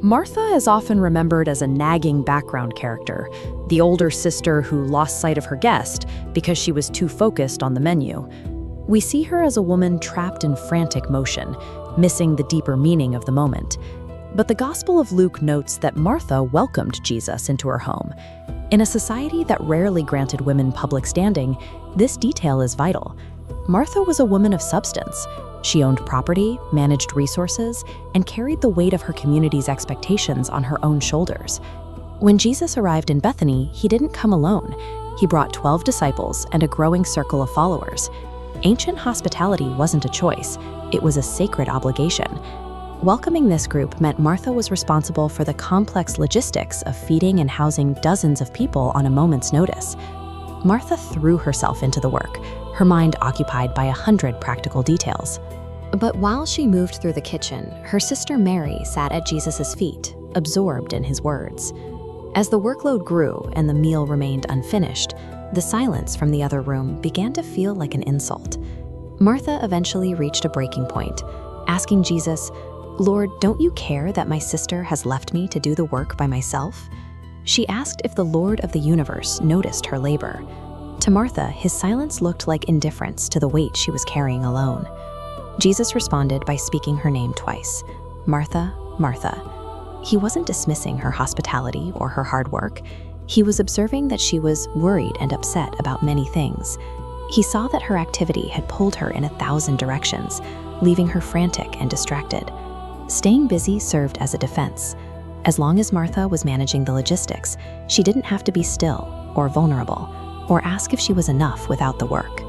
Martha is often remembered as a nagging background character, the older sister who lost sight of her guest because she was too focused on the menu. We see her as a woman trapped in frantic motion, missing the deeper meaning of the moment. But the Gospel of Luke notes that Martha welcomed Jesus into her home. In a society that rarely granted women public standing, this detail is vital. Martha was a woman of substance. She owned property, managed resources, and carried the weight of her community's expectations on her own shoulders. When Jesus arrived in Bethany, he didn't come alone. He brought 12 disciples and a growing circle of followers. Ancient hospitality wasn't a choice, it was a sacred obligation. Welcoming this group meant Martha was responsible for the complex logistics of feeding and housing dozens of people on a moment's notice. Martha threw herself into the work, her mind occupied by 100 practical details. But while she moved through the kitchen, her sister Mary sat at Jesus' feet, absorbed in his words. As the workload grew and the meal remained unfinished, the silence from the other room began to feel like an insult. Martha eventually reached a breaking point, asking Jesus, "Lord, don't you care that my sister has left me to do the work by myself?" She asked if the Lord of the universe noticed her labor. To Martha, his silence looked like indifference to the weight she was carrying alone. Jesus responded by speaking her name twice, "Martha, Martha." He wasn't dismissing her hospitality or her hard work. He was observing that she was worried and upset about many things. He saw that her activity had pulled her in 1,000 directions, leaving her frantic and distracted. Staying busy served as a defense. As long as Martha was managing the logistics, she didn't have to be still or vulnerable, or ask if she was enough without the work.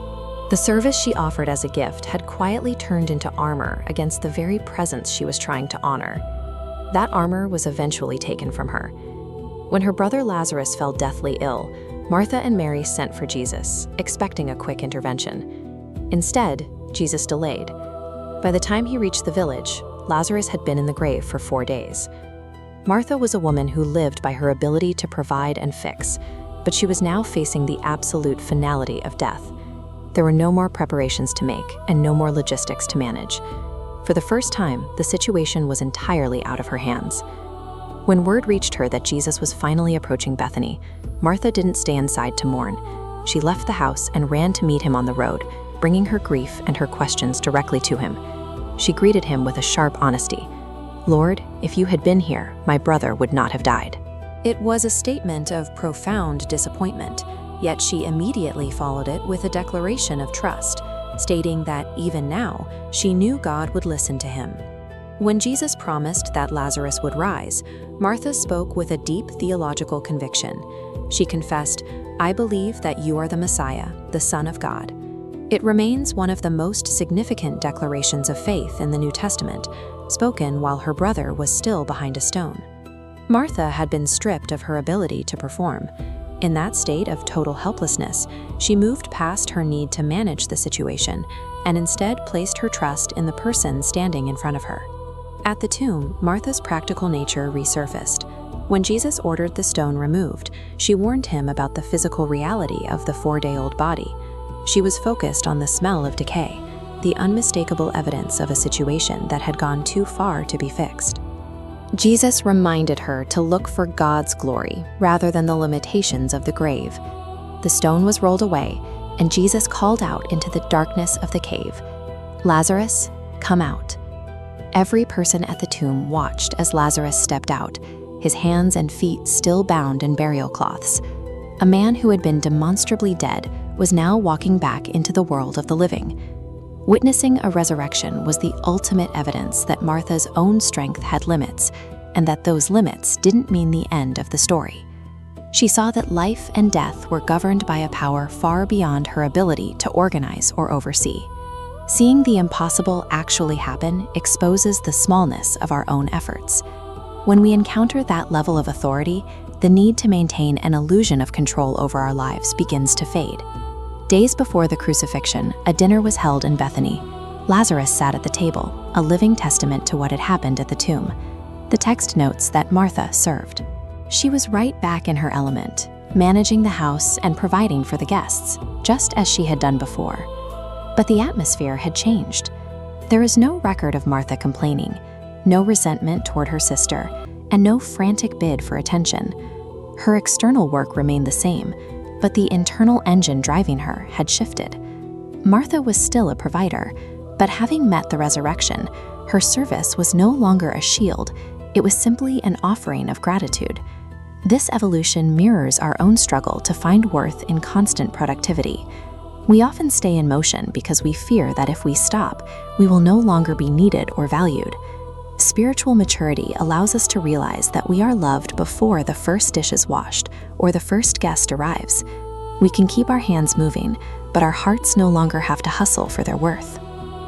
The service she offered as a gift had quietly turned into armor against the very presence she was trying to honor. That armor was eventually taken from her. When her brother Lazarus fell deathly ill, Martha and Mary sent for Jesus, expecting a quick intervention. Instead, Jesus delayed. By the time he reached the village, Lazarus had been in the grave for 4 days. Martha was a woman who lived by her ability to provide and fix, but she was now facing the absolute finality of death. There were no more preparations to make and no more logistics to manage. For the first time, the situation was entirely out of her hands. When word reached her that Jesus was finally approaching Bethany, Martha didn't stay inside to mourn. She left the house and ran to meet him on the road, bringing her grief and her questions directly to him. She greeted him with a sharp honesty. "Lord, if you had been here, my brother would not have died." It was a statement of profound disappointment, yet she immediately followed it with a declaration of trust, stating that even now, she knew God would listen to him. When Jesus promised that Lazarus would rise, Martha spoke with a deep theological conviction. She confessed, "I believe that you are the Messiah, the Son of God." It remains one of the most significant declarations of faith in the New Testament, spoken while her brother was still behind a stone. Martha had been stripped of her ability to perform. In that state of total helplessness, she moved past her need to manage the situation and instead placed her trust in the person standing in front of her. At the tomb, Martha's practical nature resurfaced. When Jesus ordered the stone removed, she warned him about the physical reality of the 4-day-old body. She was focused on the smell of decay, the unmistakable evidence of a situation that had gone too far to be fixed. Jesus reminded her to look for God's glory rather than the limitations of the grave. The stone was rolled away, and Jesus called out into the darkness of the cave, "Lazarus, come out." Every person at the tomb watched as Lazarus stepped out, his hands and feet still bound in burial cloths. A man who had been demonstrably dead was now walking back into the world of the living. Witnessing a resurrection was the ultimate evidence that Martha's own strength had limits, and that those limits didn't mean the end of the story. She saw that life and death were governed by a power far beyond her ability to organize or oversee. Seeing the impossible actually happen exposes the smallness of our own efforts. When we encounter that level of authority, the need to maintain an illusion of control over our lives begins to fade. Days before the crucifixion, a dinner was held in Bethany. Lazarus sat at the table, a living testament to what had happened at the tomb. The text notes that Martha served. She was right back in her element, managing the house and providing for the guests, just as she had done before. But the atmosphere had changed. There is no record of Martha complaining, no resentment toward her sister, and no frantic bid for attention. Her external work remained the same, but the internal engine driving her had shifted. Martha was still a provider, but having met the resurrection, her service was no longer a shield, it was simply an offering of gratitude. This evolution mirrors our own struggle to find worth in constant productivity. We often stay in motion because we fear that if we stop, we will no longer be needed or valued. Spiritual maturity allows us to realize that we are loved before the first dish is washed or the first guest arrives. We can keep our hands moving, but our hearts no longer have to hustle for their worth.